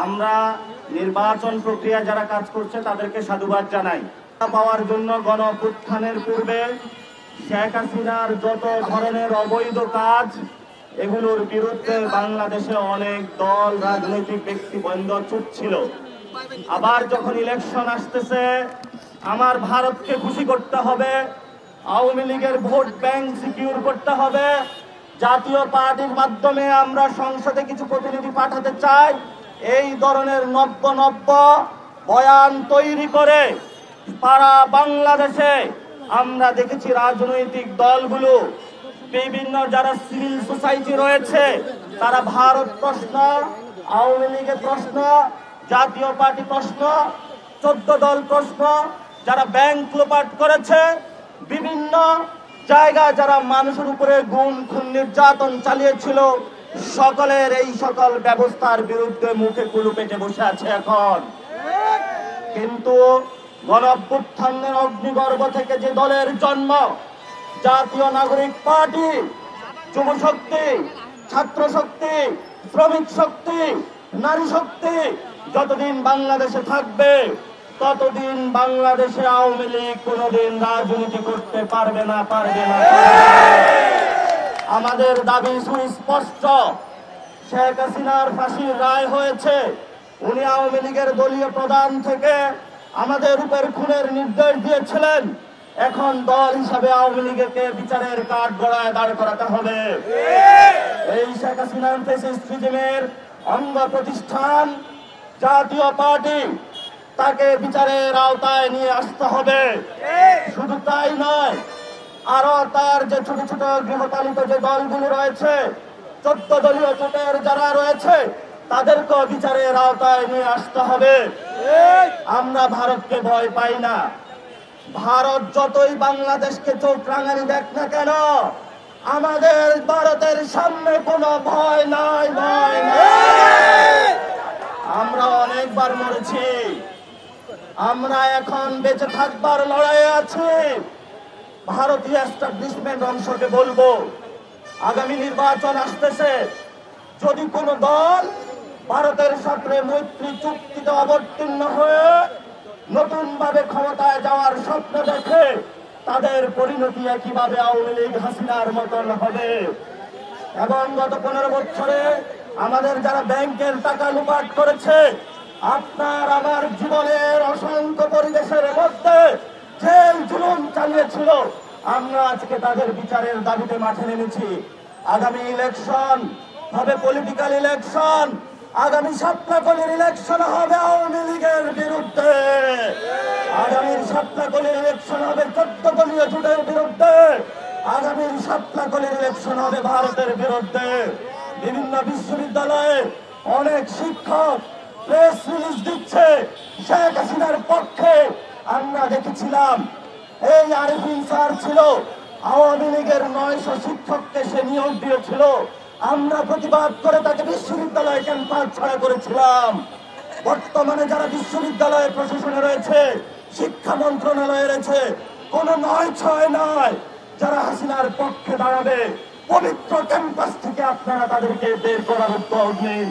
আমরা নির্বাচন প্রক্রিয়া যারা কাজ করছে তাদেরকে সাধুবাদ জানাই। পাওয়ার জন্য গণ অভ্যুত্থানের পূর্বে শেখ হাসিনার যত ধরনের অবৈধ কাজ, এগুলোর বিরুদ্ধে বাংলাদেশে অনেক দল, রাজনৈতিক ব্যক্তিবৃন্দ চুপ ছিল। আবার যখন ইলেকশন আসতেছে, আমার ভারতকে খুশি করতে হবে, আওয়ামী লীগের ভোট ব্যাংক সিকিউর করতে হবে, জাতীয় পার্টির মাধ্যমে আমরা সংসদে কিছু প্রতিনিধি পাঠাতে চাই, এই ধরনের নব্য বয়ান তৈরি করে সারা বাংলাদেশে আমরা দেখেছি রাজনৈতিক দলগুলো, বিভিন্ন যারা সিভিল সোসাইটি রয়েছে, তারা ভারত প্রশ্ন, আওয়ামী লীগের প্রশ্ন, জাতীয় পার্টি প্রশ্ন, 14 দল প্রশ্ন, যারা ব্যাংক লুপাট করেছে, বিভিন্ন জায়গায় যারা মানুষের উপরে গুম খুন নির্যাতন চালিয়েছিল, সকলের এই সকল ব্যবস্থার বিরুদ্ধে মুখে কুলু পেটে বসে আছে এখন। কিন্তু গণ অভ্যুত্থানের অগ্নিগর্ভ থেকে যে দলের জন্ম, জাতীয় নাগরিক পার্টি, যুব শক্তি, ছাত্র শক্তি, শ্রমিক শক্তি, নারী শক্তি যতদিন বাংলাদেশে থাকবে, ততদিন বাংলাদেশে আওয়ামী লীগ কোনোদিন রাজনীতি করতে পারবে না। আমাদের দাবি সুস্পষ্ট। শেখ হাসিনার ফাঁসির রায় হয়েছে, উনি আওয়ামী লীগের দলীয় প্রধান থেকে আমাদের উপর খুনের নির্দেশ দিয়েছিলেন। এখন দল হিসাবে আওয়ামী লীগকে বিচারের কাঠ গড়ায় দাঁড় করাতে হবে। এই শেখ হাসিনার ফ্যাসিস্ট রিজিমের অঙ্গ প্রতিষ্ঠান জাতীয় পার্টি, তাকে বিচারের আওতায় নিয়ে আসতে হবে। শুধু তাই নয়, আরো তার যে ছোট ছোট গৃহপালিত যে দলগুলো রয়েছে, 14 দলীয় জোটের যারা রয়েছে, তাদেরকে বিচারের আওতায় নিয়ে আসতে হবে। আমরা ভারতকে ভয় পাই না। ভারত যতই বাংলাদেশকে চোখ রাঙানি দেখ না কেন, আমাদের ভারতের সামনে কোনো ভয় নাই। আমরা অনেকবার মরেছি, আমরা এখন বেঁচে থাকবার লড়াইয়ে আছি। ভারতীয় এস্টাবলিশমেন্ট অংশকে বলবো, আগামী নির্বাচন আসতেছে, যদি কোন দল ভারতের সাথে মৈত্রী চুক্তিতে অবতীর্ণ হয়ে নতুন ভাবে ক্ষমতায় যাওয়ার স্বপ্ন দেখে, তাদের পরিণতি একইভাবে আওয়ামী লীগ হাসিনার মতন হবে। এবং গত 15 বছরে আমাদের যারা ব্যাংকের টাকা লুপাট করেছে, আপনার আমার জীবনের অসংখ্য পরিবেশের মধ্যে যে জুলুম চালিয়েছিল, আমরা আজকে তাদের বিচারের দাবিতে মাঠে নেমেছি। আগামী ইলেকশন হবে পলিটিক্যাল ইলেকশন, আগামী সাতটাকলির ইলেকশন হবে আওয়ামী লীগের বিরুদ্ধে, আগামীর সাতটাকলির ইলেকশন হবে 14 দলীয় জোটের বিরুদ্ধে, আগামীর সাতটাকলির ইলেকশন হবে ভারতের বিরুদ্ধে। বিভিন্ন বিশ্ববিদ্যালয়ে অনেক শিক্ষক প্রেস রিলিজ দিচ্ছে শেখ হাসিনার পক্ষে। আমরা দেখেছিলাম এই আরিফিন স্যার ছিল, আওয়ামী লীগের 900 শিক্ষককে সে নিয়োগ দিয়েছিল। আমরা প্রতিবাদ করে তাকে বিশ্ববিদ্যালয় ক্যাম্পাস ছাড়া করেছিলাম। বর্তমানে যারা বিশ্ববিদ্যালয় প্রশাসনে রয়েছে, শিক্ষা মন্ত্রণালয়ে রয়েছে, কোন 9-6 নয়, যারা হাসিনার পক্ষে দাঁড়াবে, পবিত্র ক্যাম্পাস থেকে আপনারা তাদেরকে বের করার উদ্যোগ নিন।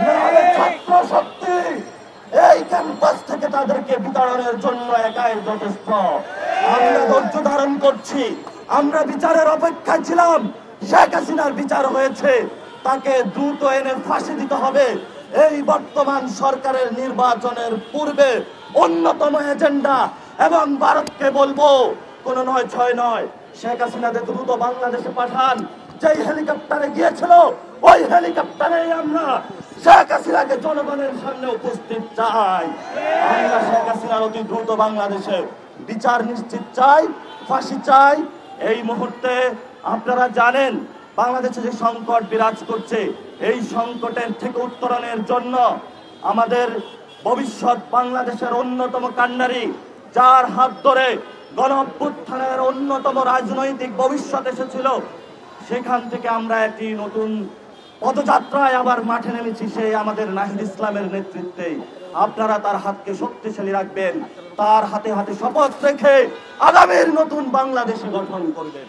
নাহলে ছাত্র শক্তি এই ক্যাম্পাস থেকে তাদেরকে বিতাড়নের জন্য একাই যথেষ্ট। আমরা ধৈর্য ধারণ করছি, আমরা বিচারের অপেক্ষায় ছিলাম। শেখ হাসিনার বিচার হয়েছে, তাকে দ্রুত এনে ফাঁসি দিতে হবে। এই বর্তমান সরকারের নির্বাচনের পূর্বে অন্যতম এজেন্ডা। এবং ভারতকে বলবো, কোন 9-6 নয়, শেখ হাসিনাকে দ্রুত বাংলাদেশে পাঠান। যেই হেলিকপ্টারে গিয়েছিল, ওই হেলিকপ্টারেই আমরা শেখ হাসিনাকে জনগণের সামনে উপস্থিত চাই। আমরা শেখ হাসিনার অতি দ্রুত বাংলাদেশে বিচার নিশ্চিত চাই, ফাঁসি চাই। এই মুহূর্তে আপনারা জানেন বাংলাদেশে যে সংকট বিরাজ করছে, এই সংকটের থেকে উত্তরণের জন্য আমাদের ভবিষ্যৎ বাংলাদেশের অন্যতম কান্ডারি, যার হাত ধরে গণ অভ্যুত্থানের অন্যতম রাজনৈতিক ভবিষ্যৎ এসেছিল, সেখান থেকে আমরা একটি নতুন পদযাত্রায় আবার মাঠে নেমেছি, সেই আমাদের নাহিদ ইসলামের নেতৃত্বে। আপনারা তার হাতকে শক্তিশালী রাখবেন, তার হাতে হাতে শপথ রেখে আগামীর নতুন বাংলাদেশ গঠন করবেন।